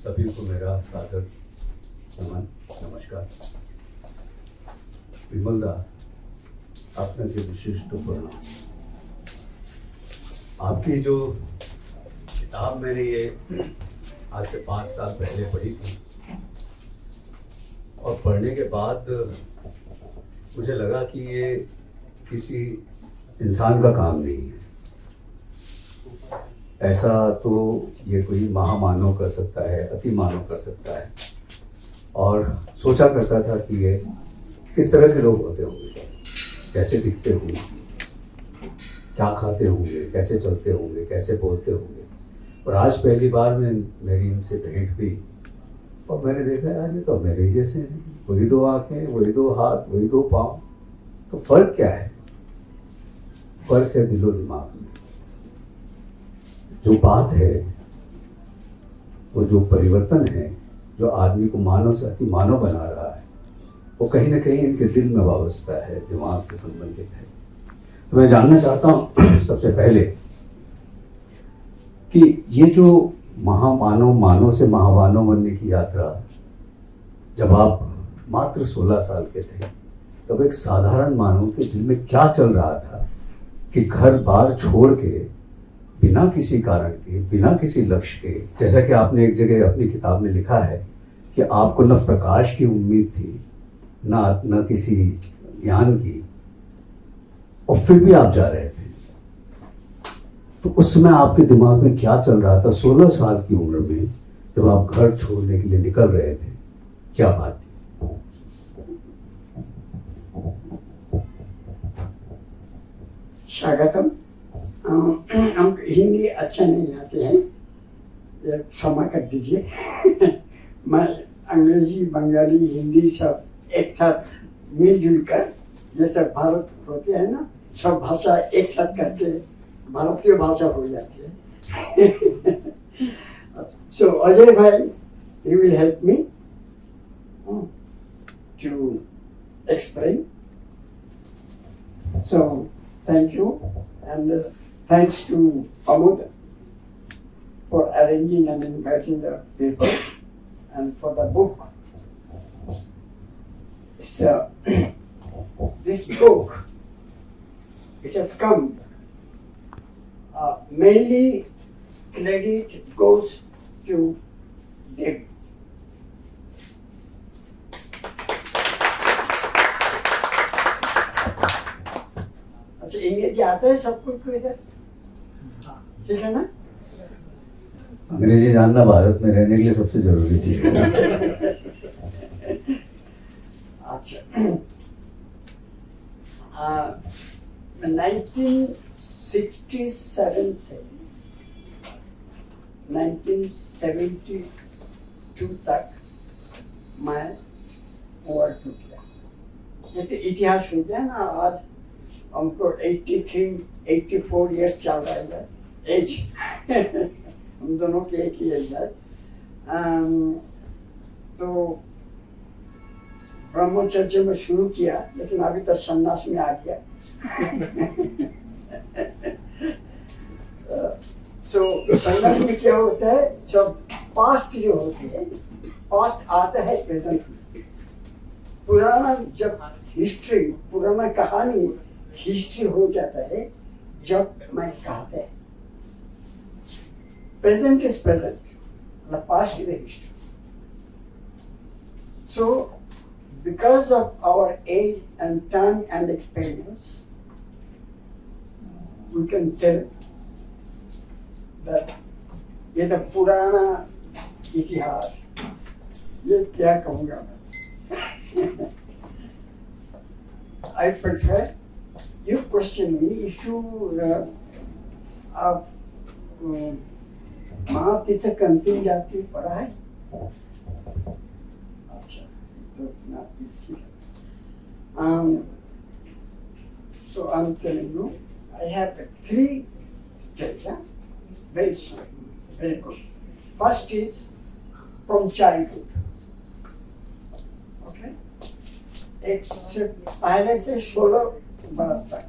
सभी को मेरा सादर नमन, नमस्कार। विमल दा, आपने जो विशिष्ट प्रणाम। आपकी जो किताब मैंने ये आज से 5 साल पहले पढ़ी थी और पढ़ने के बाद मुझे लगा कि ये किसी इंसान का काम नहीं है। ऐसा तो ये कोई महामानव कर सकता है, अति मानव कर सकता है। और सोचा करता था कि ये किस तरह के लोग होते होंगे, कैसे दिखते होंगे, क्या खाते होंगे, कैसे चलते होंगे, कैसे बोलते होंगे। और आज पहली बार मेरी इनसे भेंट हुई और मैंने देखा यार ये तो मेरे जैसे हैं, वही 2 आंखें, वही 2 हाथ, वही 2 पाँव। तो फर्क क्या है? फर्क है दिलो दिमाग में। जो बात है, वो जो परिवर्तन है, जो आदमी को मानव से अति मानव बना रहा है, वो कहीं ना कहीं इनके दिल में वाबस्ता है, दिमाग से संबंधित है। तो मैं जानना चाहता हूँ सबसे पहले कि ये जो महामानव, मानव से महामानव बनने की यात्रा, जब आप मात्र 16 साल के थे, तब एक साधारण मानव के दिल में क्या चल रहा था कि घर बार छोड़ के, बिना किसी कारण के, बिना किसी लक्ष्य के, जैसा कि आपने एक जगह अपनी किताब में लिखा है कि आपको न प्रकाश की उम्मीद थी, न किसी ज्ञान की, और फिर भी आप जा रहे थे। तो उस समय आपके दिमाग में क्या चल रहा था 16 साल की उम्र में, जब आप घर छोड़ने के लिए निकल रहे थे? क्या बात थी? स्वागतम। हम हिंदी अच्छा नहीं आते हैं, क्षमा कर दीजिए। मैं अंग्रेजी, बंगाली, हिंदी सब एक साथ मिलजुल कर, जैसे भारत होते हैं ना, सब भाषा एक साथ करके भारतीय भाषा हो जाती है। So अजय भाई, he will help me to explain. So thank you, and thanks to Amud for arranging and inviting the people, and for the book. So this book, it has come, mainly credit goes to Devi. अच्छा, English आता है सब कुछ को इधर? ठीक है ना? अंग्रेजी जानना भारत में रहने के लिए सबसे जरूरी चीज है। अच्छा, 1967 से 1972 तक मैं वर्क किया। ये तो इतिहास हो गया ना। आज हमको 84 ईयर्स चल रहा है एज। हम दोनों के एक ही एज है। तो ब्रह्मचर्य में शुरू किया, लेकिन अभी तक सन्यास में आ गया। तो सन्यास में क्या होता है, जब पास्ट जो होती है, पास्ट आता है प्रेजेंट में। पुराना जब हिस्ट्री, पुराना कहानी हिस्ट्री हो जाता है जब मैं कहते हैं। Present is present, the past is the history. So because of our age and time and experience, we can tell that ये तो पुराना इतिहास, ये क्या कहूँगा मैं। I prefer you question me if you महातीर्थ अंतिम जाति पढ़ा है? So I'm telling you, I have 3 stages, very short, very good. First is from childhood. Okay? एक से पहले से 16 वर्ष तक,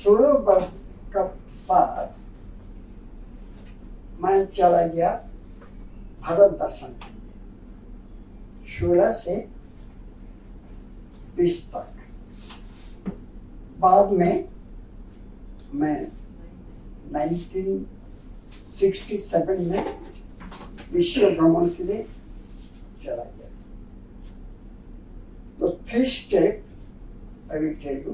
16 वर्ष का बाद मैं चला गया भारत दर्शन के लिए 16 से 20 तक। बाद में मैं 1967 में विश्व भ्रमण के लिए चला गया। तो 3 step I will tell you.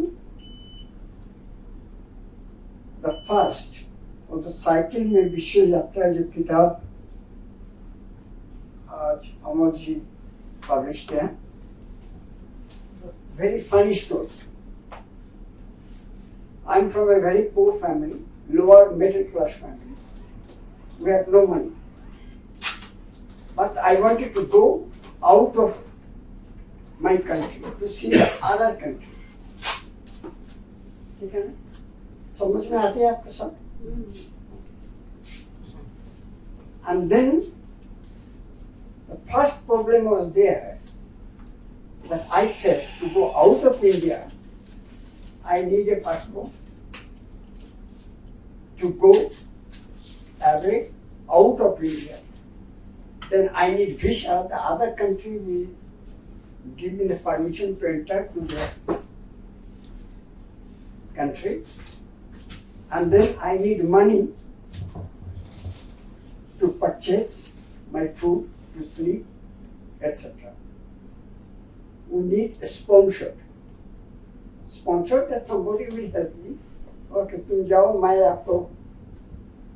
The first, और तो साइकिल में विश्व यात्रा जो किताब आज अमर जी पब्लिश किया, very funny story. I'm from a very poor family, lower middle class family. We had no money. But I wanted to go out of my country to see the other country. ठीक है ना? समझ में आते हैं आपको सब? And then the first problem was there that I faced. To go out of India, I need a passport. To go away out of India, then I need visa. The other country will give me the permission to enter to their country, and then I need money to purchase my food, to sleep, etc. We need a sponsor. Sponsor that somebody will help me. Okay, तुम जाओ, मैं आपको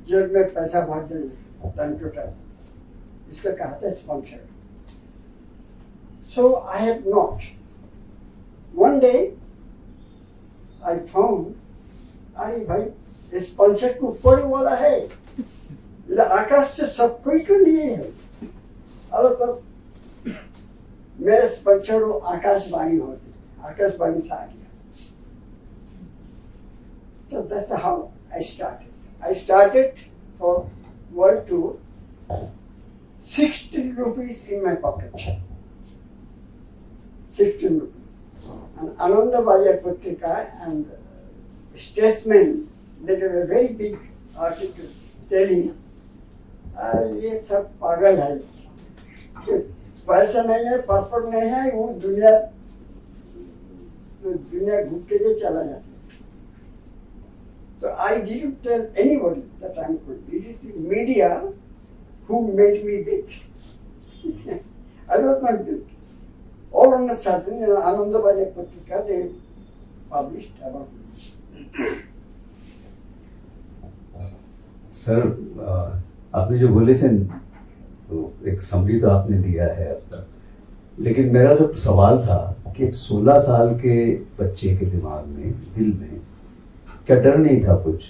जेब में पैसा भर देंगे time to time. इसका कहा था sponsor. So I have not. One day I found, अरे भाई स्पॉन्सर को ऊपर वाला है, आकाश से सब कोई के लिए है। अरे तो मेरे स्पॉन्सर वो आकाशवाणी होती, आकाशवाणी से आ गया। So that's how I started. I started for world tour, 60 rupees in my pocket. 16 rupees. And Ananda Bajar Patrika and Statesman, they did a very big article telling, ये सब पागल है, पैसा नहीं है, पासपोर्ट नहीं है, वो दुनिया घूम के लिए चला जाता है। So I didn't tell anybody that I'm good. It is the media who made me big. I was not big. All on a sudden, Ananda Bajar Patrika, they published about me. Sir, आपने जो बोले थे तो एक summary तो आपने दिया है अब तक, लेकिन मेरा जो सवाल था कि एक 16 साल के बच्चे के दिमाग में, दिल में क्या डर नहीं था कुछ?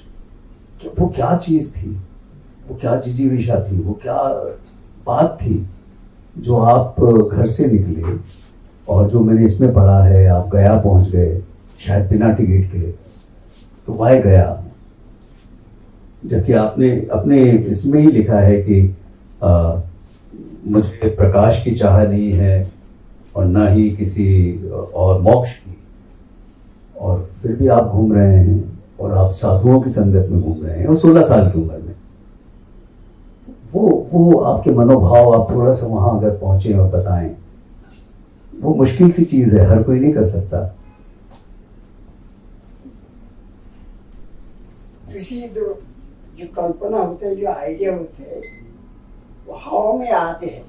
वो क्या चीज थी, वो क्या जिजीविषा थी, वो क्या बात थी जो आप घर से निकले और जो मैंने इसमें पढ़ा है, आप गया पहुंच गए शायद बिना टिकट के, तो वाई गया, जबकि आपने अपने इसमें ही लिखा है कि मुझे प्रकाश की चाह नहीं है और ना ही किसी और मोक्ष की, और फिर भी आप घूम रहे हैं और आप साधुओं की संगत में घूम रहे हैं और 16 साल की उम्र में। वो आपके मनोभाव आप थोड़ा सा वहां अगर पहुंचे और बताएं, वो मुश्किल सी चीज है, हर कोई नहीं कर सकता। किसी जो कल्पना होते हैं, जो आइडिया होते हैं, वो हवा में आते हैं।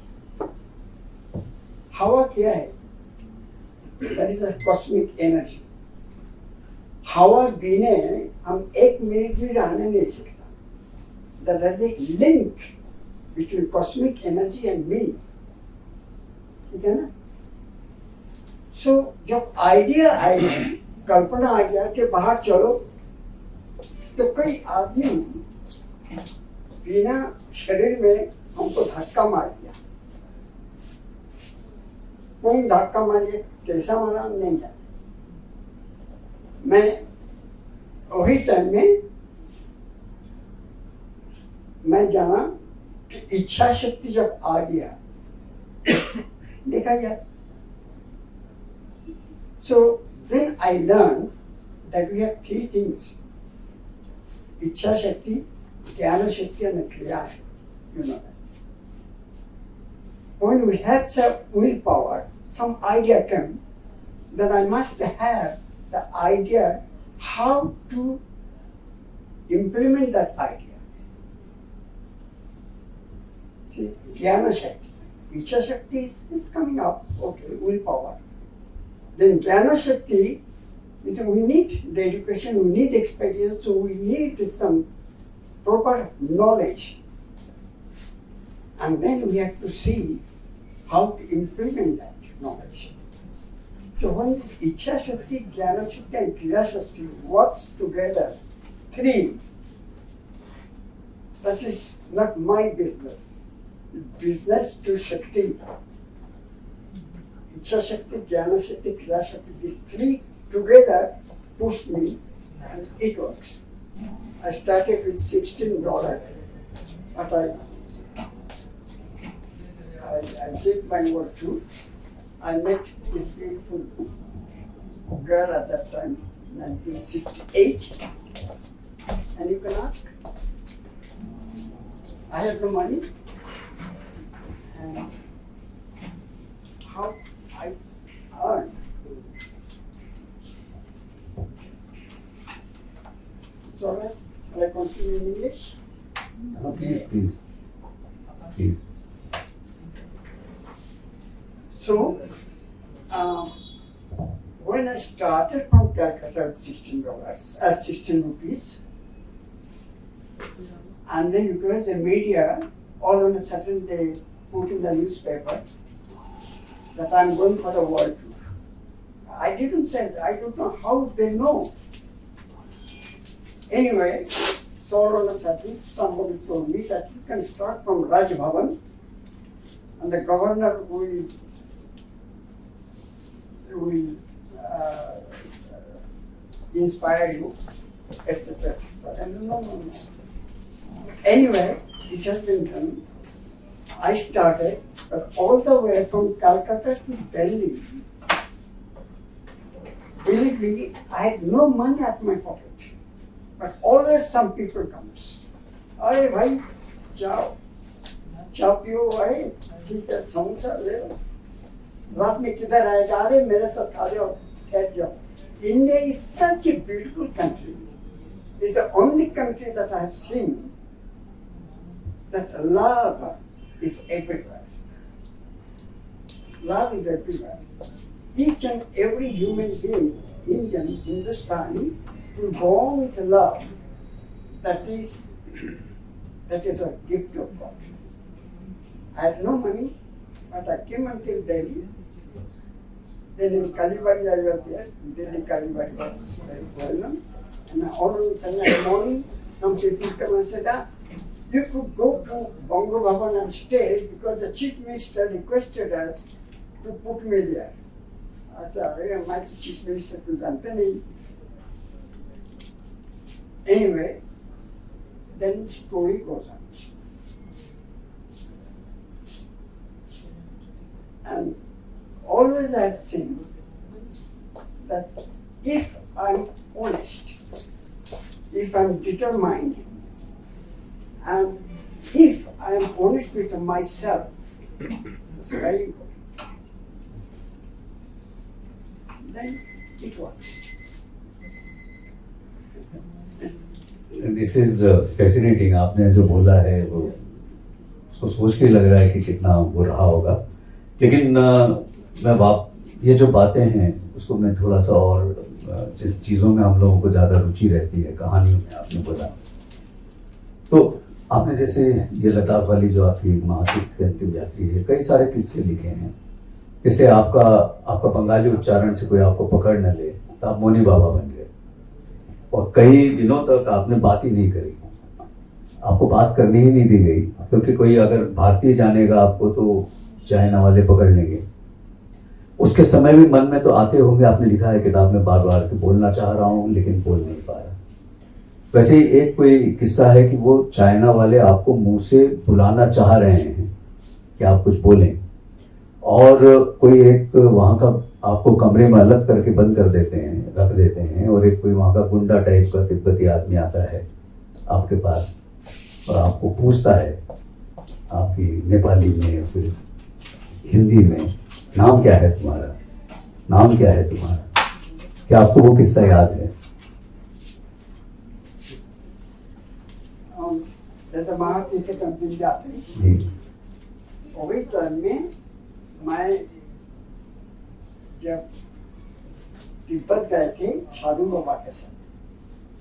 हवा क्या है? That is a cosmic energy. हवा बिना हम 1 मिनट भी रहने नहीं सकता। That is a link between cosmic energy and me. ठीक है ना? सो जब आइडिया आया, कल्पना आ गया कि बाहर चलो, तो कोई आदमी बिना शरीर में हमको धक्का मार दिया। कौन धक्का मारे, कैसा मारा नहीं जाता। मैं वही टाइम में मैं जाना कि इच्छा शक्ति जब आ गया, देखा यार। So then I learned that we have 3 things: इच्छा शक्ति, Jnana Shakti and Kriya Shakti. You know that. When we have some willpower, some idea comes, then I must have the idea how to implement that idea. See, Jnana Shakti. Icha Shakti is coming up, okay, willpower. Then Jnana Shakti is we need the education, we need experience, so we need some proper knowledge. And then we have to see how to implement that knowledge. So when this Icha Shakti, Jnana Shakti and Kriya Shakti works together, three, that is not my business. Business to Shakti. Icha Shakti, Jnana Shakti, Kriya Shakti, these three together push me and it works. I started with $16, but I did my work too. I met this beautiful girl at that time, 1968, and you can ask. I had no money, and how I earned. It's all right. Will I continue in English? Please. So, when I started from Calcutta with $16 rupees, and then because the media, all of a sudden they put in the newspaper that I'm going for the world tour. I didn't say that. I don't know how they know. Anyway, so all of a sudden somebody told me that you can start from Raj Bhavan and the governor will inspire you, etc. And no. Anyway, it has been done. I started, but all the way from Calcutta to Delhi, believe me, I had no money at my pocket. But always some people comes. अरे भाई चाय पियो भाई, ठीक है समोसा ले लो, रात में किधर आएगा, अरे मेरे साथ खा जाओ, बैठ जाओ. India is such a beautiful country. It's the only country that I have seen that love is everywhere. Love is everywhere. Each and every human being, Indian, Hindustani, to go on with love, that is a gift of God. I had no money, but I came until Delhi. Then in Kalibari I was there. Delhi Kalibari was very well known. And all of a sudden in the morning, some people come and said, you could go to Bongo Bhavan and stay because the chief minister requested us to put me there. I said, अरे हमारे chief minister को जानते नहीं. Anyway, then story goes on. And always I have seen that if I'm honest, if I'm determined, and if I am honest with myself, it's very important. Then it works. This is fascinating. आपने जो बोला है वो उसको सोच के लग रहा है कि कितना वो रहा होगा. लेकिन ये जो बातें हैं उसको मैं थोड़ा सा और जिस चीज़ों में हम लोगों को ज़्यादा रुचि रहती है, कहानियों में आपने बोला, तो आपने जैसे ये लद्दाख वाली जो आपकी महासिक की अंतिम यात्री है, कई सारे किस्से लिखे हैं. जैसे आपका बंगाली उच्चारण से कोई आपको पकड़ न ले तो आप मोनी बाबा बन गए और कई दिनों तक आपने बात ही नहीं करी, आपको बात करनी ही नहीं दी गई, क्योंकि कोई अगर भारतीय जानेगा आपको तो चाइना वाले पकड़ लेंगे. उसके समय भी मन में तो आते होंगे, आपने लिखा है किताब में बार बार कि बोलना चाह रहा हूँ लेकिन बोल नहीं पा रहा. वैसे ही एक कोई किस्सा है कि वो चाइना वाले आपको मुंह से बुलाना चाह रहे हैं कि आप कुछ बोलें, और कोई एक वहाँ का आपको कमरे में अलग करके बंद कर देते हैं, रख देते हैं, और एक कोई वहाँ का गुंडा टाइप का तिब्बती आदमी आता है आपके पास और आपको पूछता है आपकी नेपाली में या फिर हिंदी में, नाम क्या है तुम्हारा, नाम क्या है तुम्हारा, क्या आपको वो किस्सा याद है? जैसे वहाँ के दिन जाते हैं, जी वही टाइम में मैं जब तिब्बत गए थे साधु बाबा के साथ,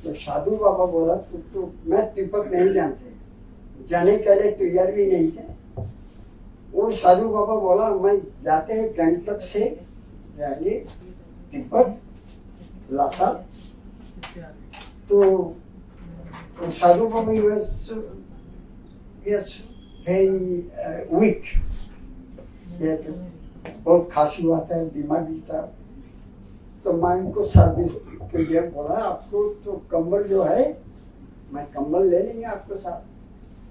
तो साधु बाबा बोला तो मैं तिब्बत नहीं जानते, जाने के लिए तैयार भी नहीं थे। वो साधु बाबा बोला मैं जाते हैं गंगटोक से जाएंगे तिब्बत लासा। तो साधु बाबा वेरी वीक, बहुत खांसी हुआ था, बीमार भी था। तो मैं उनको सर्विस के लिए बोला आपको तो कंबल जो है मैं कंबल ले लेंगे आपको साथ,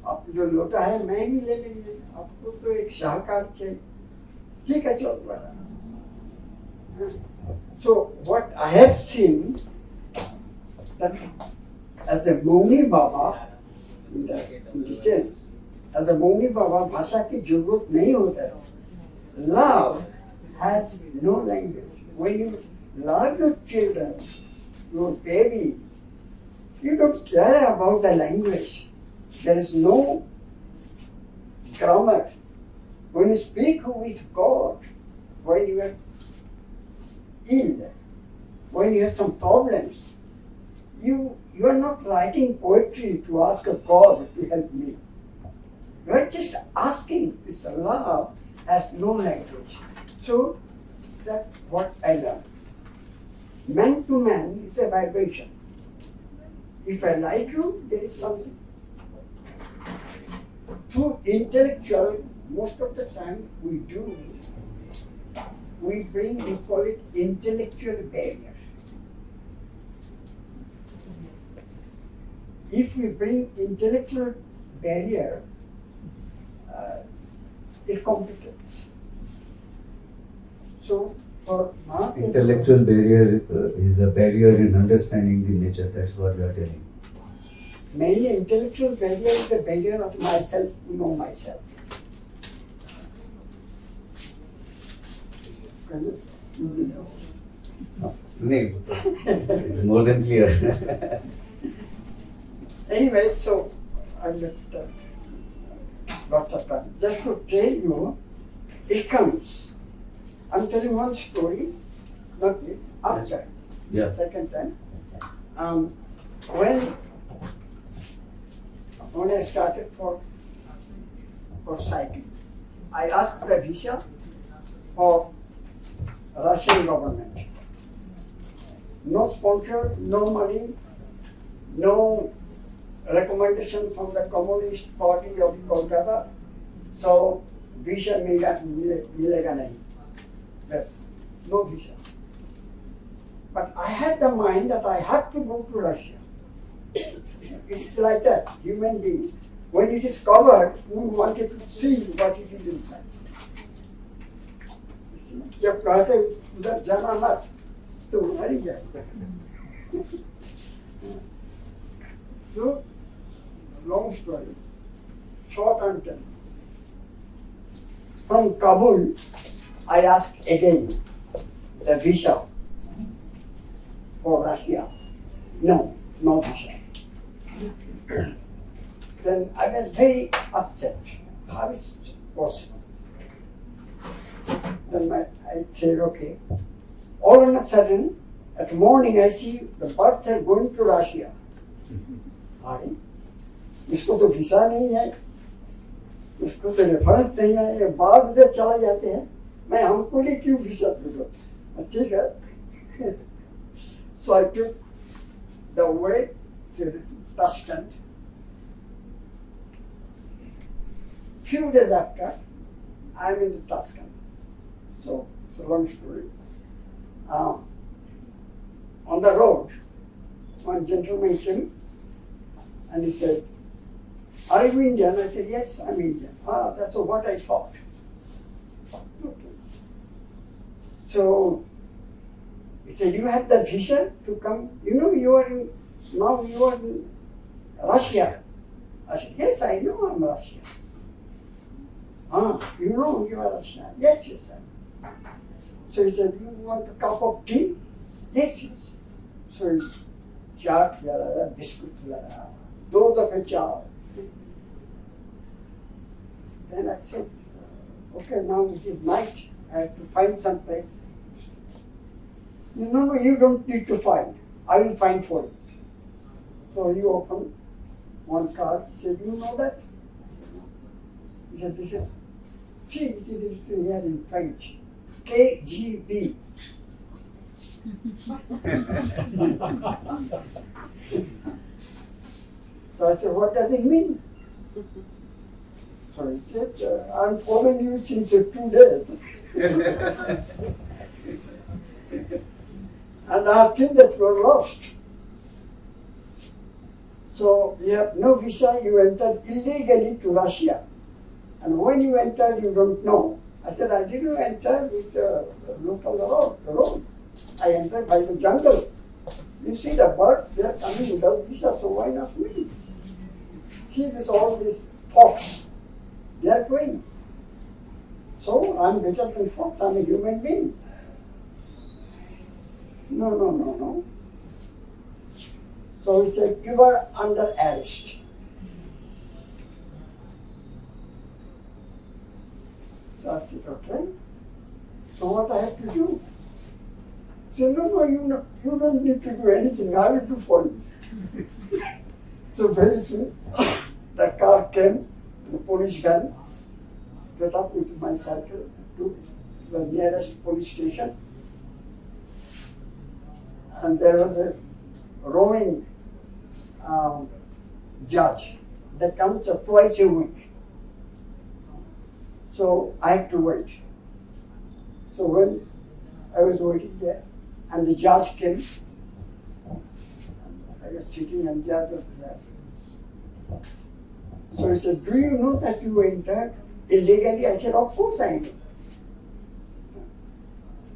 आपको जो लोटा है मैं भी ले लेंगे, आपको तो एक शाहकार चाहिए, ठीक है चलो बड़ा। So what I have seen that as a Moni Baba in the details, as a Moni Baba भाषा की जरूरत नहीं होता है। Love has no language. When you love your children, your baby, you don't care about the language. There is no grammar. When you speak with God, when you are ill, when you have some problems, you are not writing poetry to ask God to help me. You are just asking. This love has no language. So that's what I learned. Man to man is a vibration. If I like you, there is something. Through intellectual, most of the time we call it intellectual barrier. If we bring intellectual barrier, it complicates. So for intellectual barrier is a barrier in understanding the nature. That's what you are telling. Mainly intellectual barrier is a barrier of myself to know myself. No, it's more than clear. Anyway, so I left lots of time. Just to tell you, it comes. I'm telling one story, not this, after. Yeah. Second time. When I started for cycling, I asked for a visa for Russian government. No sponsor, no money, no recommendation from the Communist Party of Kolkata. So visa milega nahi. Yes, no visa. But I had the mind that I had to go to Russia. It's like that, human being. When it is covered, we wanted to see what it is inside. जब कहते उधर जाना मत तो उधर ही जाए। So, long story, short and tell. From Kabul, I asked again the visa for Russia. No visa. Then I was very upset. How is it possible? Then I said, okay. All of a sudden, at morning I see the birds are going to Russia. अरे इसको तो visa नहीं है, इसको तो reference नहीं है, ये बाद में चला जाते हैं, मैं हमको लिए क्यों वीसा दूँ? ठीक है. So I took the way to Tashkent. Few days after, I'm in Tashkent. So it's a long story. On the road, one gentleman came and he said, "Are you Indian?" I said, "Yes, I'm Indian." "Ah, that's what I thought." Okay. So he said, "You had the visa to come? You know, you are in Russia." I said, yes, I know I'm Russian. Ah, you know you are Russian? Yes, yes, sir. So he said, you want a cup of tea? Yes, yes. So he चाय खिलाया, biscuit खिलाया, 2 दफे चाय. Then I said, okay, now it is night. I have to find some place. No, you don't need to find. I will find for you. So he opened one card. He said, you know that? He said, this is, see, it is written here in French. KGB. So I said, what does it mean? So he said, I'm following you since 2 days. And I have seen that you are lost. So you have no visa, you entered illegally to Russia. And when you entered, you don't know. I said, I didn't enter with the local road. I entered by the jungle. You see the birds, they are coming without visa, so why not me? See all these fox, they are going. So I'm better than fox, I'm a human being. No. So he said, you are under arrest. So I said, okay. So what I have to do? He said, no, you don't need to do anything, I will do for you. So very soon, the car came, the police van, got up with my cycle to the nearest police station. And there was a roaming judge that comes twice a week. So I had to wait. So when I was waiting there, and the judge came, I was sitting and the judge was there. So he said, do you know that you entered illegally? I said, of course I know.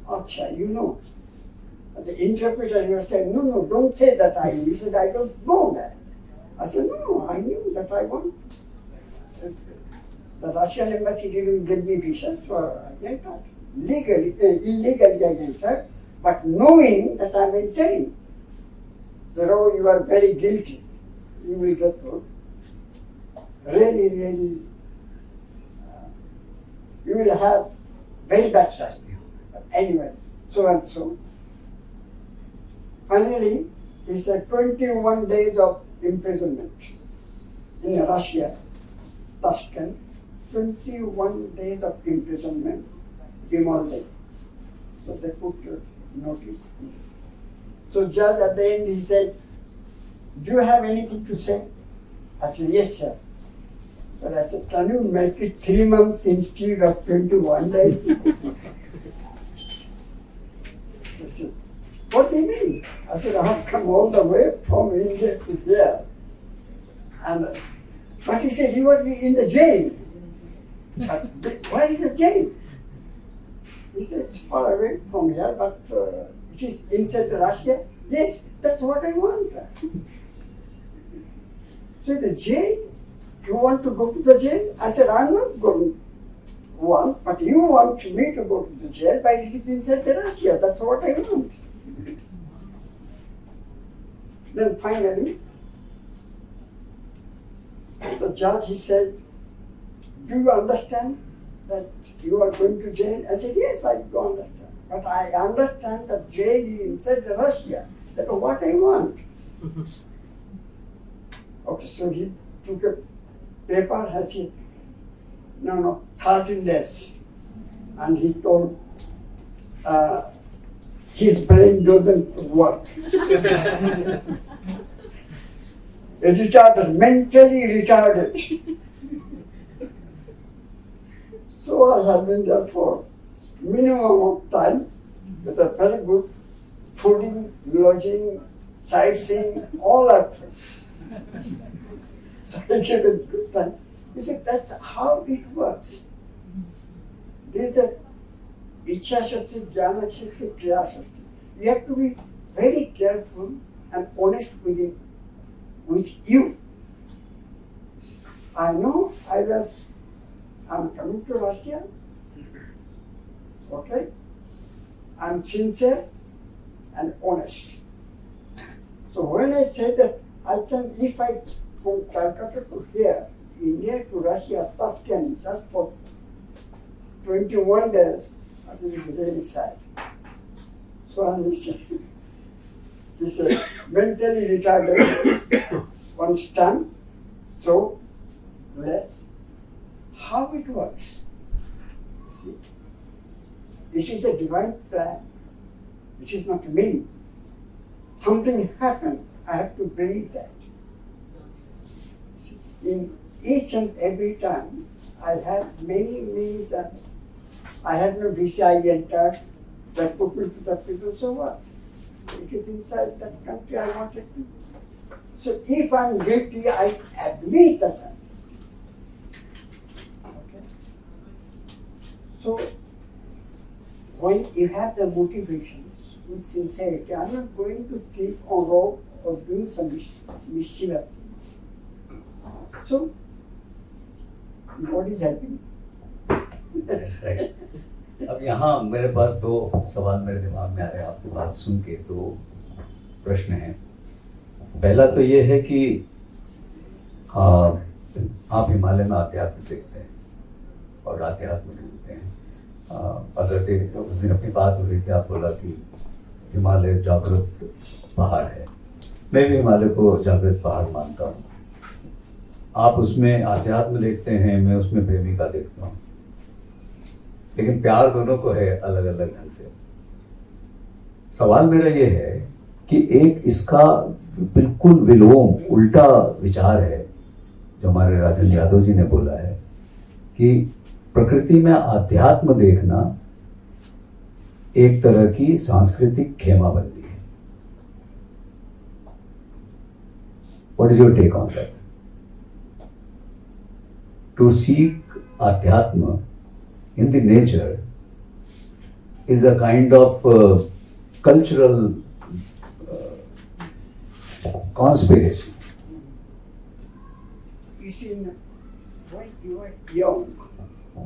Acha, you know. The interpreter was saying, no, don't say that I knew. He said, I don't know that. I said, no, I knew that I want. The Russian embassy didn't give me visa, so I entered. Illegally I entered, but knowing that I'm entering. So now you are very guilty. You will get told. Really, you will have very bad shasti. But anyway, so and so. Finally, he said 21 days of imprisonment in Russia, Tashkent. 21 days of imprisonment, Vimal Dey. So they put notice. So judge at the end, he said, do you have anything to say? I said, yes, sir. But I said, can you make it 3 months instead of 21 days? He said, what do you mean? I said, I have come all the way from India to here. But he said, you are in the jail. But where is the jail? He said, it's far away from here, but it is inside Russia. Yes, that's what I want. So the jail? You want to go to the jail? I said, I'm not going to want, but you want me to go to the jail, but it is inside Russia. That's what I want. Then finally, the judge, he said, do you understand that you are going to jail? I said, yes, I do understand. But I understand that jail is inside Russia. That's what I want. Okay, so he took a paper, and said, no, 13 days. And he told, his brain doesn't work. Retarded, mentally retarded. So I have been there for minimum of time with a very good fooding, lodging, sightseeing, all that. So I gave it good time. You see, that's how it works. There's a Ichha Shakti, Jnana Shakti, Kriya Shakti. You have to be very careful and honest with you. I know I'm coming to Russia. Okay? I'm sincere and honest. So when I say that if I from Calcutta to here, India to Russia, Tuscany, just for 21 days, I think it's really sad. So I'm he's a mentally retarded, one stunned, so less. How it works? See, it is a divine plan. It is not me. Something happened. I have to believe that. See, in each and every time, I had many times. I had no visa, I entered, that put me to the people, so what? It is inside that country I wanted to. So if I'm guilty, I admit that I'm guilty. Okay? So when you have the motivations with sincerity, I'm not going to thief or rob or do some mischievous things. So God is helping. That's right. अब यहाँ मेरे पास दो सवाल मेरे दिमाग में आ रहे हैं आपकी बात सुन के, दो प्रश्न हैं। पहला तो ये है कि आप हिमालय में आध्यात्म देखते हैं और आध्यात्म ढूंढते हैं। अगर उस दिन अपनी बात हो रही थी, आप बोला कि हिमालय जागृत पहाड़ है। मैं भी हिमालय को जागृत पहाड़ मानता हूँ। आप उसमें आध्यात्म देखते हैं, मैं उसमें प्रेमिका देखता हूँ, लेकिन प्यार दोनों को है अलग अलग ढंग से। सवाल मेरा ये है कि एक इसका बिल्कुल विलोम उल्टा विचार है जो हमारे राजन यादव जी ने बोला है कि प्रकृति में आध्यात्म देखना एक तरह की सांस्कृतिक खेमाबंदी है। What is your take on that? To seek आध्यात्म in the nature is a kind of cultural conspiracy. You see, when you are young,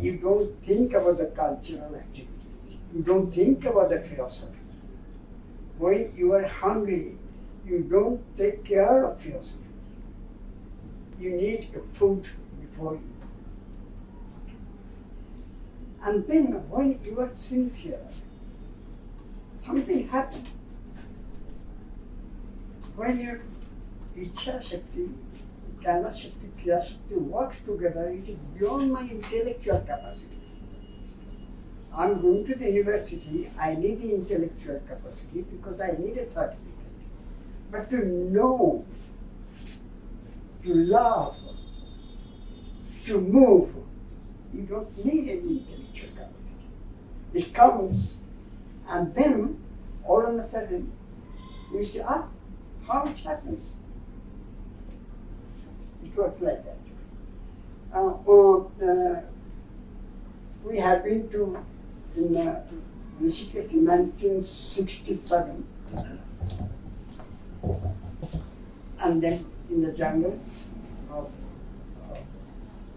you don't think about the cultural activities. You don't think about the philosophy. When you are hungry, you don't take care of philosophy. You need food before you. And then when you are sincere, something happens. When your Ichha Shakti, Jnana Shakti, Kriya Shakti works together, it is beyond my intellectual capacity. I'm going to the university, I need the intellectual capacity because I need a certificate. But to know, to love, to move, you don't need any intellectual capacity. It comes, and then all of a sudden you say, how it happens? It works like that. We have been to in Rishikesh in 1967, and then in the jungle of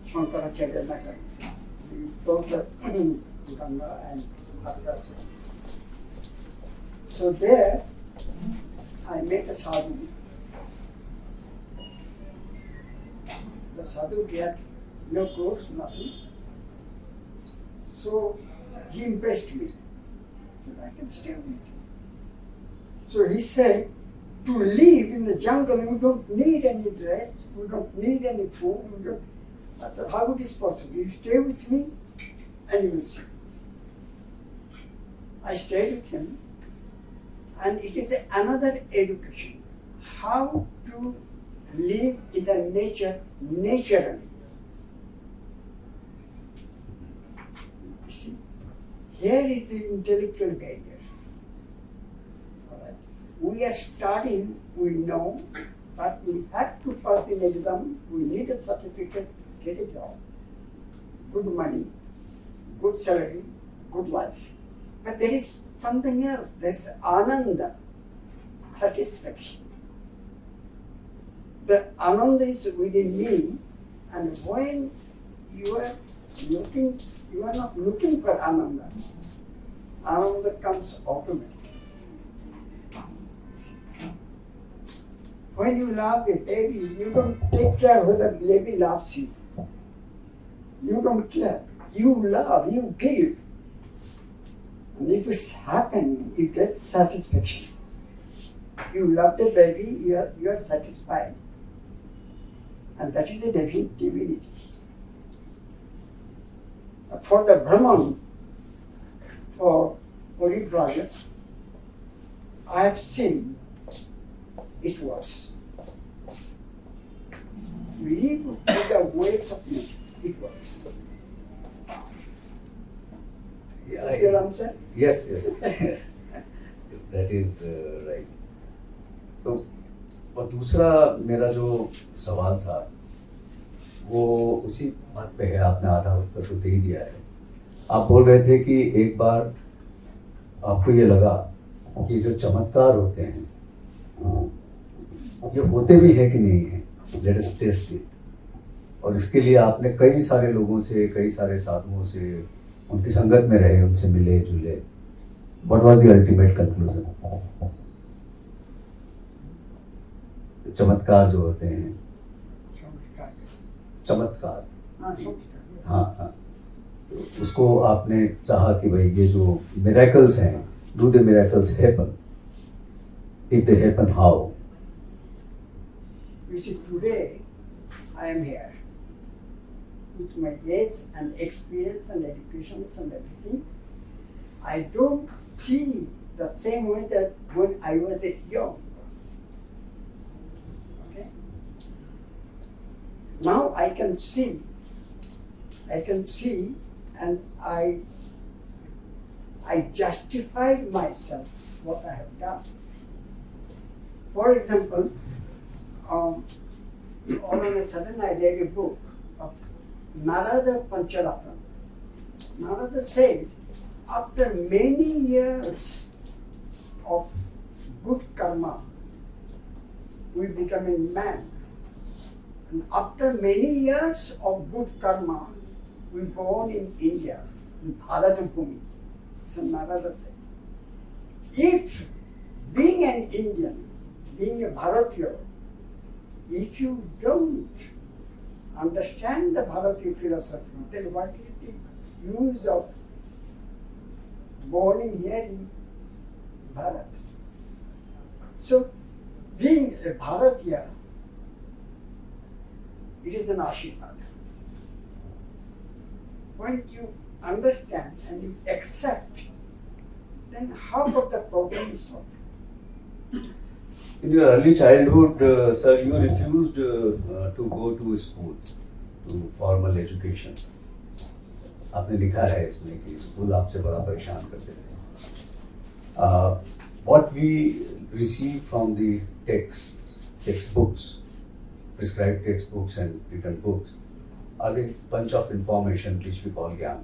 Shankaracharya Nagar. We crossed the Ganga and Prakashan. So there, I met a sadhu. The sadhu had no clothes, nothing. So he impressed me. I said, I can stay with you. So he said, to live in the jungle, you don't need any dress, you don't need any food, I said, how it is possible? You stay with me and you will see. I stayed with him, and it is another education. How to live in the nature naturally. You see, here is the intellectual barrier. All right. We are studying, we know, but we have to pass an exam, we need a certificate, get a job, good money, good salary, good life. But there is something else, there's ananda, satisfaction. The ananda is within me, And when you are looking, you are not looking for Ananda. Ananda comes automatically. When you love a baby, you don't take care whether the baby loves you. You don't care. You love, you give. And if it's happening, you get satisfaction. You love the baby, you are satisfied. And that is a divinity. For the Brahman, for Parivrajak, I have seen it was. Live with the waves of nature. It works. Is that your answer? Yes. That is right. तो और दूसरा मेरा जो सवाल था वो उसी बात पे है, आपने आधा उत्तर तो दे ही दिया है। आप बोल रहे थे कि एक बार आपको ये लगा कि जो चमत्कार होते हैं ये होते भी है कि नहीं है, लेट अस टेस्ट इट। और इसके लिए आपने कई सारे लोगों से, कई सारे साधुओं से, उनकी संगत में रहे, उनसे मिले जुले। What was the ultimate conclusion? चमत्कार जो होते हैं, चमत्कार, हाँ, उसको आपने चाहा कि भाई ये जो मिरेकल्स हैं, do the miracles happen? If they happen, how? You see, today I am here with my age and experience and education and everything. I don't see the same way that when I was young. Okay? Now I can see, and I justified myself what I have done. For example, all of a sudden I read a book of Narada Pancharatana. Narada said, after many years of good karma, we become a man. And after many years of good karma, we born in India, in Bharatbhumi. So Narada said, if being an Indian, being a Bharatiya, if you don't understand the Bharatiya philosophy, then what is the use of born here in Bharat? So, being a Bharatiya, it is an Ashirvad. When you understand and you accept, then how about the problem is solved? In your early childhood, sir, you refused to go to school, to formal education. आपने लिखा है इसमें कि school आपसे बड़ा परेशान करते थे. What we receive from the textbooks, prescribed textbooks and written books, are a bunch of information which we call Gyan,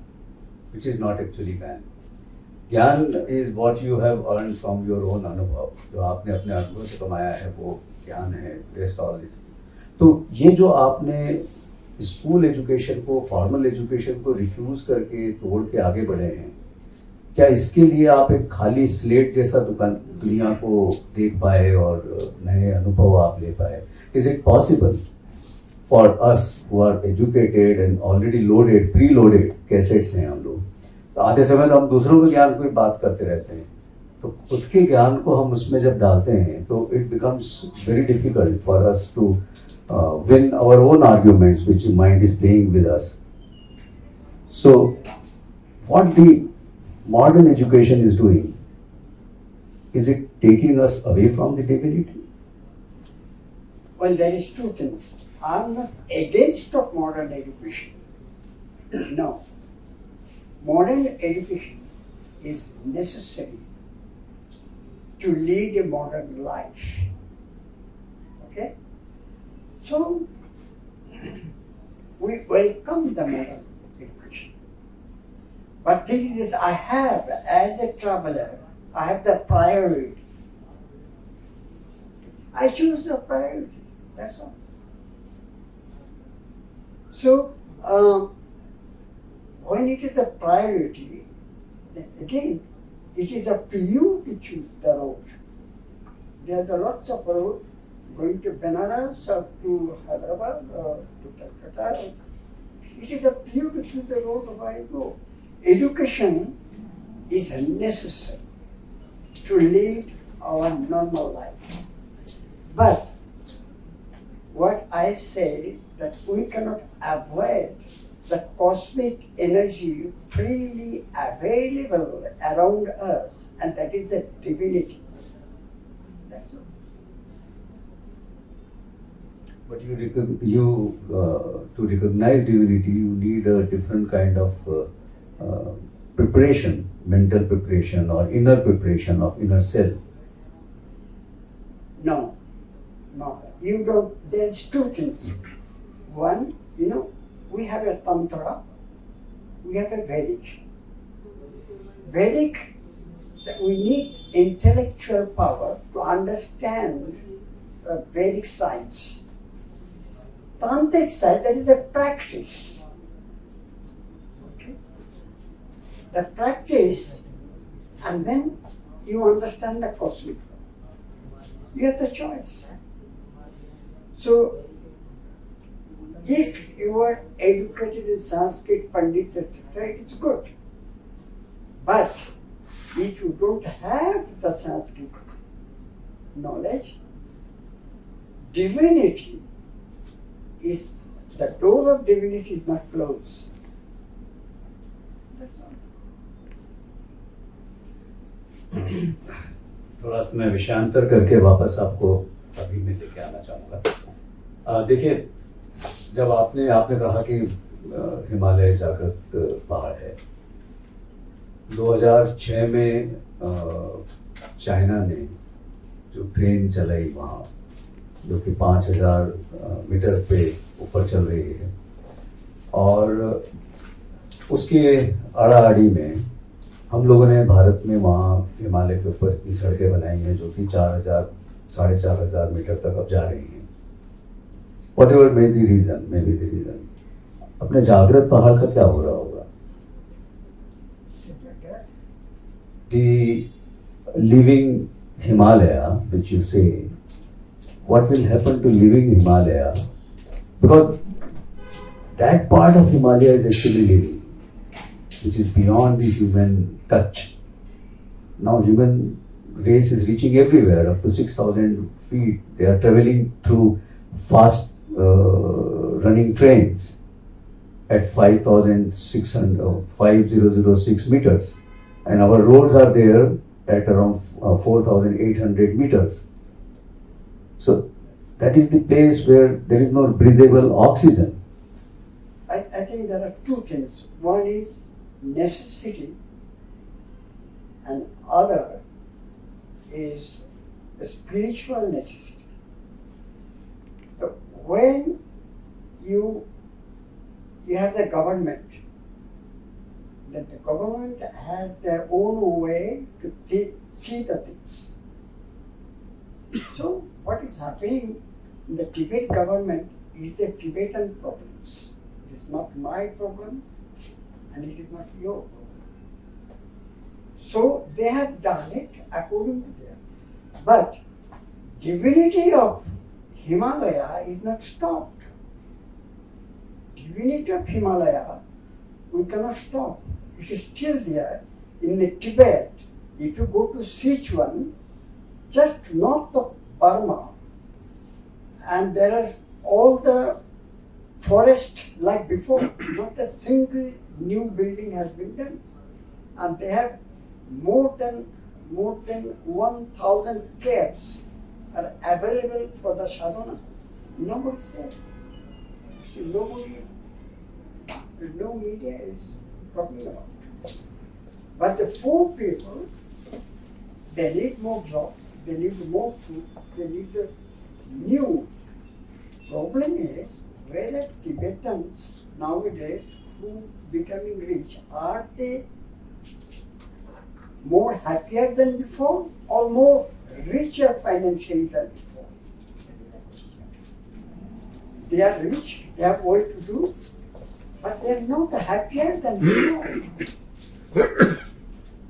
which is not actually Gyan. Gyan is what you have earned from your own अनुभव, जो आपने अपने अनुभव से कमाया है वो ज्ञान है. Rest all this. तो ये जो आपने स्कूल एजुकेशन को, फॉर्मल एजुकेशन को रिफ्यूज करके तोड़ के आगे बढ़े हैं, क्या इसके लिए आप एक खाली स्लेट जैसा दुनिया को देख पाए और नए अनुभव आप ले पाए? Is it possible for us who are educated and already loaded, pre loaded cassettes हैं हम लोग, तो आधे समय तो हम दूसरों के ज्ञान को ही बात करते रहते हैं, तो खुद के ज्ञान को हम उसमें जब डालते हैं तो it becomes very difficult for us to win our own arguments which mind is playing with us. So what the modern education is doing, is it taking us away from the divinity? Well, there is two things. I'm not against of modern education. No. Modern education is necessary to lead a modern life. Okay? So, we welcome the modern education. But thing is, I have, as a traveler, I have the priority. I choose the priority, that's all. So, when it is a priority, then again, it is up to you to choose the road. There are lots of roads going to Benares or to Hyderabad or to Calcutta. It is up to you to choose the road where you go. Education is necessary to lead our normal life. But what I say that we cannot avoid the cosmic energy freely available around us, and that is the divinity. That's all. But to recognize divinity, you need a different kind of preparation, mental preparation or inner preparation of inner self. No, you don't. There's two things. One, we have a Tantra, we have a Vedic. Vedic, that we need intellectual power to understand Vedic science. Tantric science, that is a practice. Okay? The practice, and then you understand the cosmic. You have the choice. So, if you are educated in Sanskrit, Pandits, etc., it's good. But if you don't have the Sanskrit knowledge, divinity is, the door of divinity is not closed. That's all. थोड़ा सा मैं विषयांतर करके वापस आपको अभी में लेके आना चाहूँगा। देखिए, जब आपने कहा कि हिमालय जागृत पहाड़ है, 2006 में चाइना ने जो ट्रेन चलाई वहाँ, जो कि 5000 मीटर पे ऊपर चल रही है, और उसके आड़ाआड़ी में हम लोगों ने भारत में वहाँ हिमालय के ऊपर इतनी सड़कें बनाई हैं जो कि 4,000-4,500 मीटर तक अब जा रही हैं। Whatever may be the reason, अपने जागृत पहाड़ का क्या हो रहा होगा? The living Himalaya, which you say, what will happen to living Himalaya? Because that part of Himalaya is actually living, which is beyond the human touch. Now human race is reaching everywhere, up to 6,000 feet. They are traveling through fast running trains at 5,006 meters, and our roads are there at around 4,800 meters. So that is the place where there is no breathable oxygen. I think there are two things. One is necessity, and other is a spiritual necessity. So when you have the government, that the government has their own way to see the things. So what is happening in the Tibet government is the Tibetan problems. It is not my problem, and it is not your problem. So they have done it according to them. But divinity of Himalaya is not stopped. Divinity of Himalaya, we cannot stop. It is still there. In the Tibet, if you go to Sichuan, just north of Burma, and there is all the forest like before, not a single new building has been done. And they have more than 1,000 caves are available for the sadhana. Nobody said. See, no media is talking about it. But the poor people, they need more jobs, they need more food, they need the new. Problem is, where the Tibetans nowadays who becoming rich, are they more happier than before or more richer financially than before? They are rich, they are well to do, but they are not happier than we are.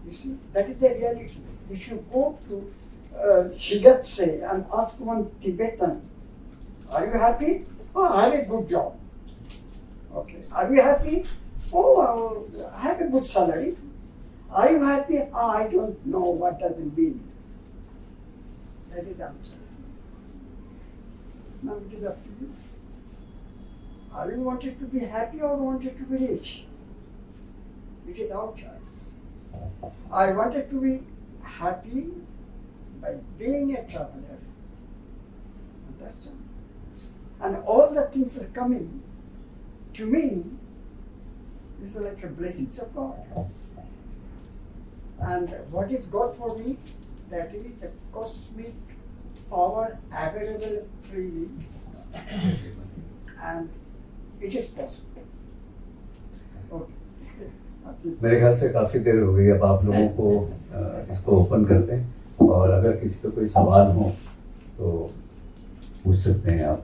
You see, that is the reality. If you go to Shigatse and ask one Tibetan, are you happy? Oh, I have a good job. Okay. Are you happy? Oh, I have a good salary. Are you happy? Oh, I don't know what does it mean. That is the answer. Now it is up to you. Are you wanted to be happy or wanted to be rich? It is our choice. I wanted to be happy by being a traveler. And that's all. And all the things are coming to me. It's like a blessings of God. And what is God for me? That is a cosmic power available freely. And it is possible. Okay. मेरे ख्याल से काफ़ी देर हो गई, अब आप लोगों को इसको ओपन करते हैं, और अगर किसी को कोई सवाल हो तो पूछ सकते हैं आप।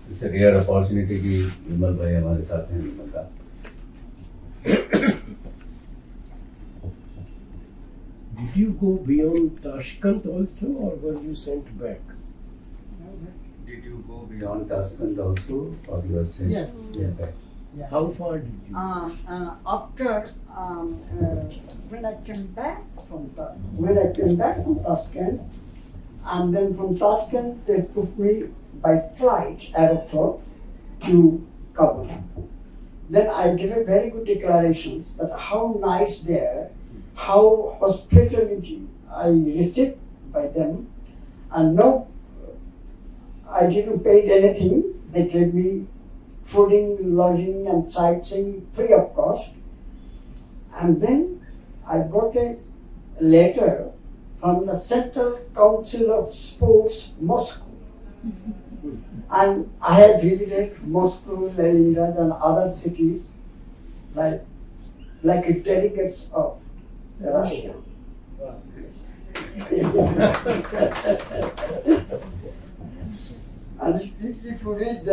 इट्स अ रेयर अपॉर्चुनिटी कि विमल भाई हमारे साथ हैं। विमल का Did you go beyond Tashkent also, or were you sent back? Did you go beyond Tashkent also, or you were sent Yes. back? Yeah. How far did you? After when I came back from Tashkent, and then from Tashkent they took me by flight, aeroplane, to Kabul. Then I gave a very good declaration that how nice they are, how hospitality I received by them, and no, I didn't pay anything. They gave me fooding, lodging, and sightseeing free of cost. And then I got a letter from the Central Council of Sports, Moscow. And I had visited Moscow, Leningrad, and other cities like delegates of Russia. Wow. Yes. And if you read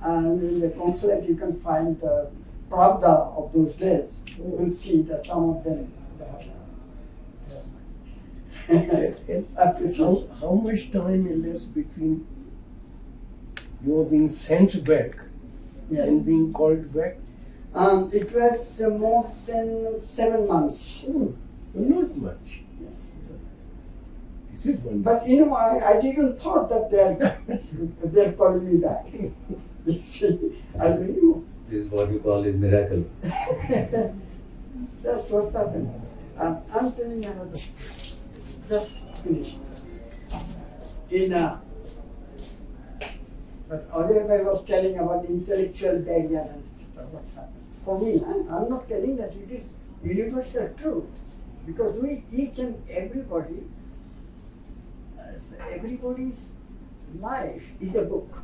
in the consulate, you can find the Pravda of those days. You will see that some of them How much time elapsed between your being sent back and being called back? It was more than 7 months. Oh, not much. Yes. This is wonderful. But I didn't thought that they're calling me back. You see, I knew. This is what you call is miracle. That's what's happened. I'm telling another story. Just finish. But earlier I was telling about the intellectual barrier and what's happened. For me, I'm not telling that it is universal truth, because we each and everybody, everybody's life is a book.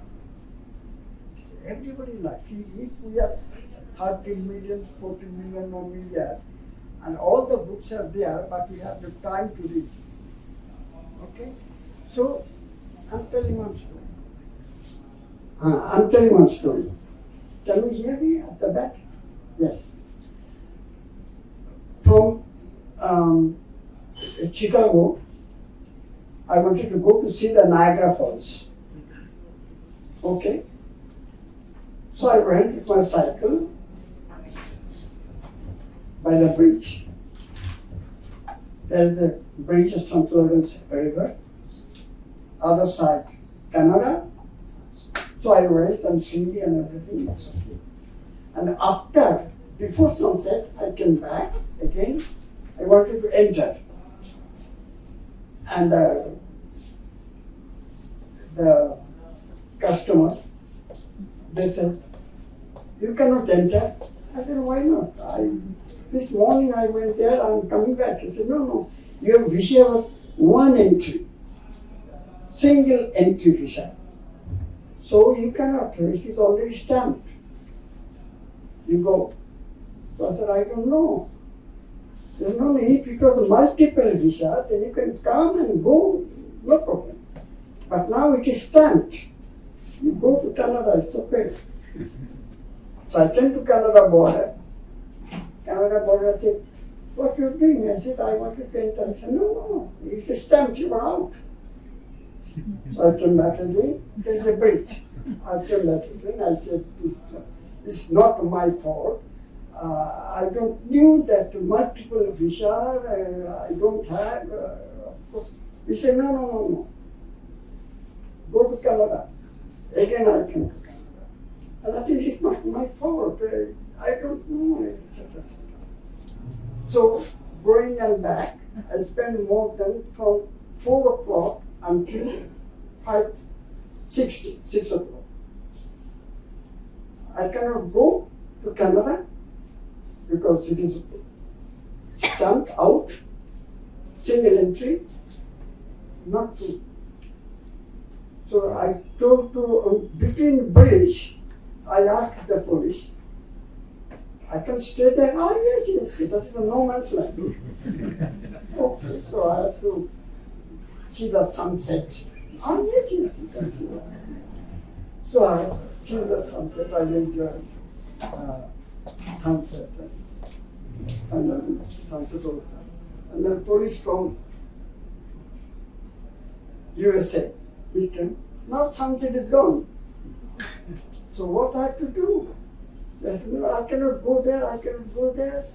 It's everybody's life. If we are 13 million, 14 million or million, and all the books are there, but we have the time to read. Okay? So, I'm telling one story. Can you hear me at the back? Yes. From Chicago, I wanted to go to see the Niagara Falls. Okay? So I went with my cycle by the bridge. There is a bridge of St. Lawrence River. Other side, Canada. So I went and see and everything. It's okay. And before sunset, I came back again. I wanted to enter. And the customer, they said, you cannot enter. I said, why not? This morning I went there, I'm coming back. He said, no, your visa was one entry, single entry visa. So you cannot, it is already stamped. You go. So I said, I don't know. There's no need, because multiple visa, then you can come and go, no problem. But now it is stamped. You go to Canada, it's okay. So I came to Canada border. Canada border said, what you doing? I said, I want to enter. I said, no, it is stamped, you are out. So I came back again, there's a bridge. I came back again, I said, it's not my fault. I don't knew that multiple visa, I don't have, of course. He said, no. Go to Canada. Again I came to Canada. And I said, it's not my fault. I don't know, etc. So, going and back, I spent more than from 4 o'clock until 6 o'clock. I cannot go to Canada because it is stamped out, single entry, not to. So I told to, between bridge, I asked the police, I can stay there? Ah, yes, that's a no man's land. Okay, so I have to see the sunset. Ah, yes, you can see that. So I see the sunset, I enjoy sunset. And then sunset all the time. And then police from USA, he came. Now sunset is gone. So what I have to do? I said, no, I cannot go there, I cannot go there.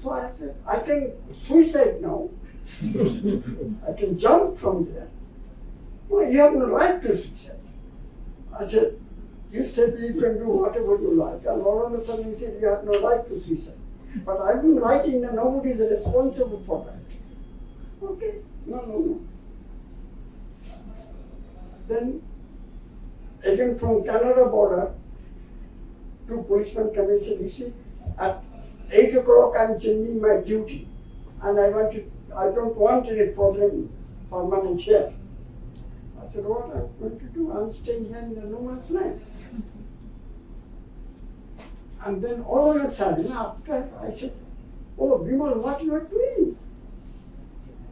So I said, I can suicide now. I can jump from there. No, you have no right to suicide. I said, you said you can do whatever you like. And all of a sudden you said you have no right to suicide. But I've been writing that nobody is responsible for that. Okay, no. Then, again from Canada border, 2 policemen come and said, you see, at 8 o'clock I'm changing my duty. And I don't want any problem permanent here. I said, what I'm going to do? I'm staying here in the no man's land. And then all of a sudden, after I said, oh, Vimal, what you are doing?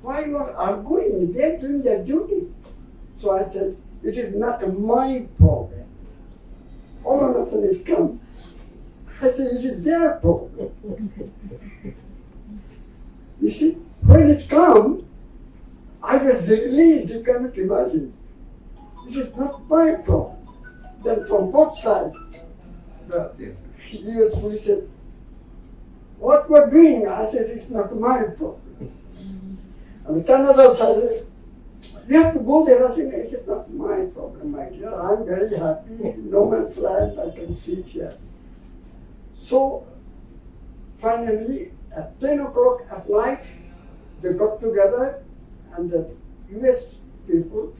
Why you are arguing? They are doing their duty. So I said, it is not my problem. All of a sudden it comes. I said, it is their problem. You see, when it comes, I was relieved, you cannot imagine. It is not my problem. Then from both sides, the US police said, what you are doing? I said, it's not my problem. And the Canada side, you have to go there. I said, it is not my problem, my dear. I'm very happy. No man's land, I can sit here. So, finally, at 10 o'clock at night, they got together and the US people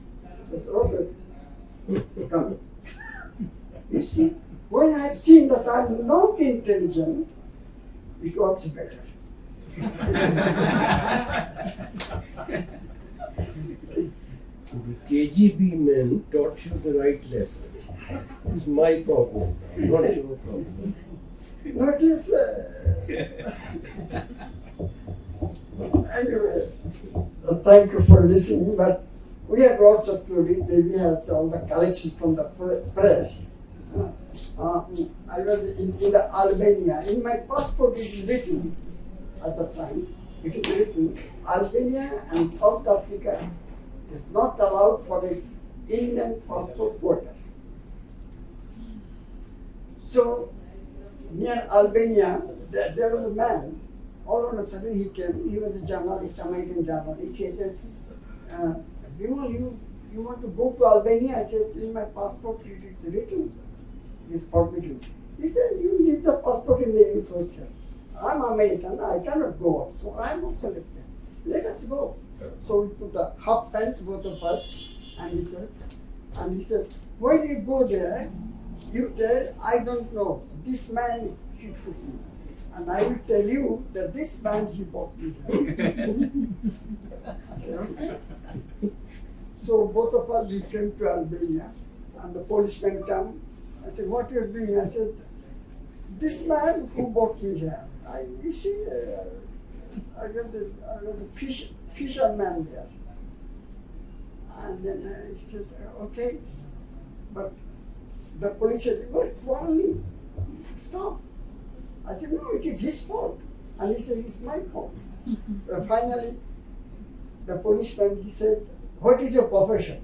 said, Robert, come. You see, when I've seen that I'm not intelligent, it works better. So the KGB men taught you the right lesson. It's my problem, not your problem. Notice, anyway, thank you for listening, but we have lots of stories. We have all the collections from the press. I was in the Albania. In my passport it is written at the time, it is written Albania and South Africa is not allowed for the Indian passport holder. So near Albania, there was a man. All of a sudden he came. He was a journalist, American journalist. He said, Vimal, you want to go to Albania? I said, in my passport it is written. It's forbidden. He said, you leave the passport in the youth hostel. I'm American, I cannot go. So I'm also left there. Let us go. So we put the half pants, both of us, and he said, when you go there, you tell, I don't know, this man, he took me. And I will tell you that this man, he bought me. I said, okay. So both of us, we came to Albania, and the policeman came. I said, what are you doing? I said, this man who bought me here. You see, I was a fisherman there. And then he said, okay. But the police said, "What quarreling? Stop." I said, "No, it is his fault." And he said, "It's my fault." Finally, the policeman, he said, "What is your profession?"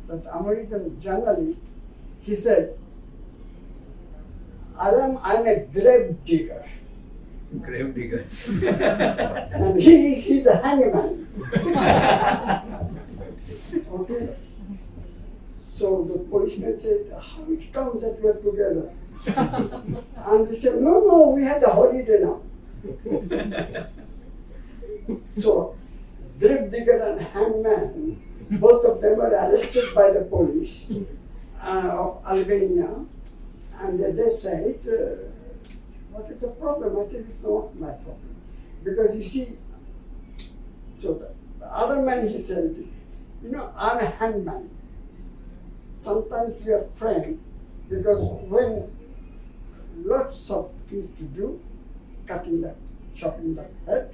That American journalist, he said, I'm a grave digger. grave digger. And he's a hangman. Okay. So the policeman said, "How it comes that we are together?" And he said, no, we have the holiday now. So, grave digger and hangman, both of them were arrested by the police of Albania. And they said, "What is the problem?" I said, "It's not my problem." Because you see, so the other man, he said, "I'm a hangman. Sometimes we are friends because when lots of things to do, chopping the head,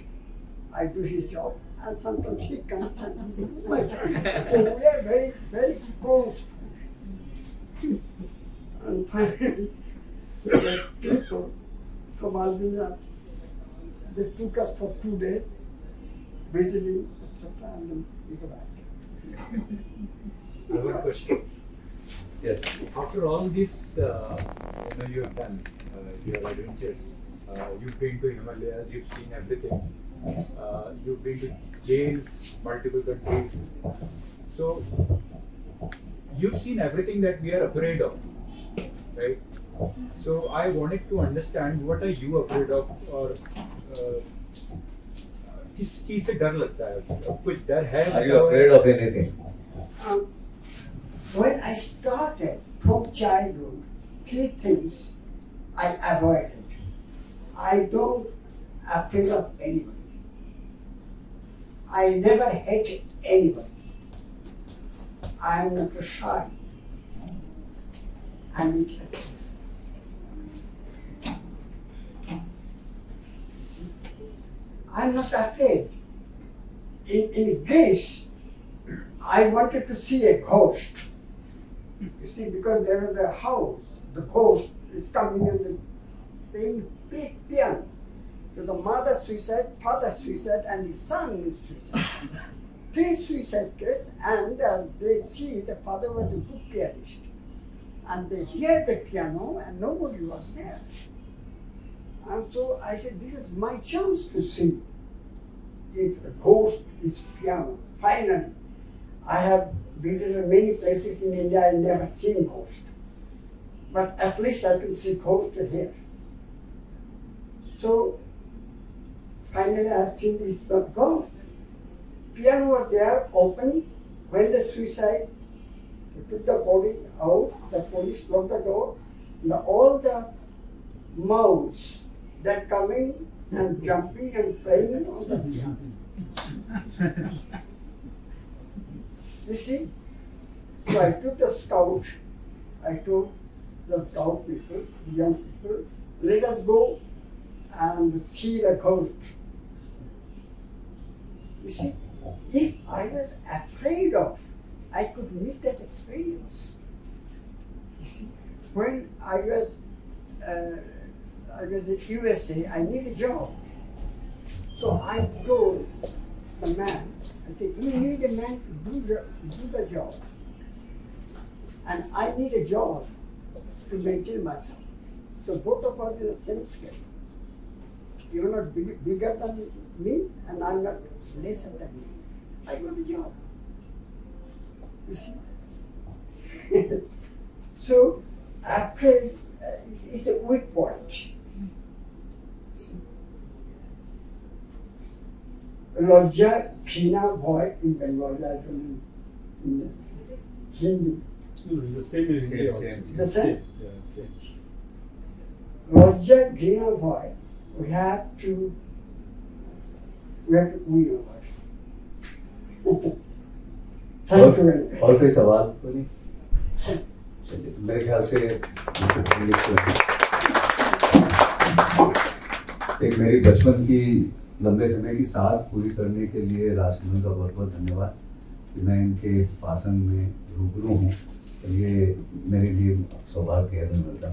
I do his job, and sometimes he comes and do my job. So we are very, very close friends." And finally, the people from Albania, they took us for 2 days, visiting, etc., and then we go back. I have a question. Yes. After all this, you have done your adventures. You've been to Himalayas. You've seen everything. You've been to jails, multiple countries. So you've seen everything that we are afraid of, right? So I wanted to understand, what are you afraid of, or किस चीज से डर लगता है? कुछ डर है? Are you afraid of anything? When I started from childhood, 3 things I avoided. I don't afraid of anybody. I never hated anybody. I am not shy. I'm intelligent. I'm not afraid. In Greece, I wanted to see a ghost. You see, because there was a house, the ghost is coming and playing piano. So the mother suicide, father suicide, and the son is suicide. 3 suicide cases, and they see the father was a good pianist. And they hear the piano, and nobody was there. And so I said, this is my chance to sing. If the ghost is piano, finally. I have visited many places in India, I never seen ghost. But at least I can see ghost here. So finally I have seen this ghost. Piano was there, open. When the suicide, they took the body out, the police locked the door, and all the mouths that coming and jumping and playing on the piano. You see? So I took the scout, I told the scout people, the young people, let us go and see the ghost. You see, if I was afraid of, I could miss that experience. You see, when I was in USA, I need a job. So I told the man, I said, you need a man to do the job. And I need a job to maintain myself. So both of us in the same scale. You're not bigger than me, and I'm not lesser than you. I got a job. You see? So after it's a weak point. Lajja, Khina, boy in Bengali, I don't know, in Hindi. The same in India also. The same? Yeah, same. Lajja, Khina, boy, we have to win over. Thank you very much. और कोई सवाल तो नहीं? चलिए, मेरे ख्याल से एक मेरी बचपन की लंबे समय की साथ पूरी करने के लिए राजकमल का बहुत बहुत धन्यवाद कि मैं इनके भाषण में रूबरू हूँ तो ये मेरे लिए सौभाग्य है मिलता।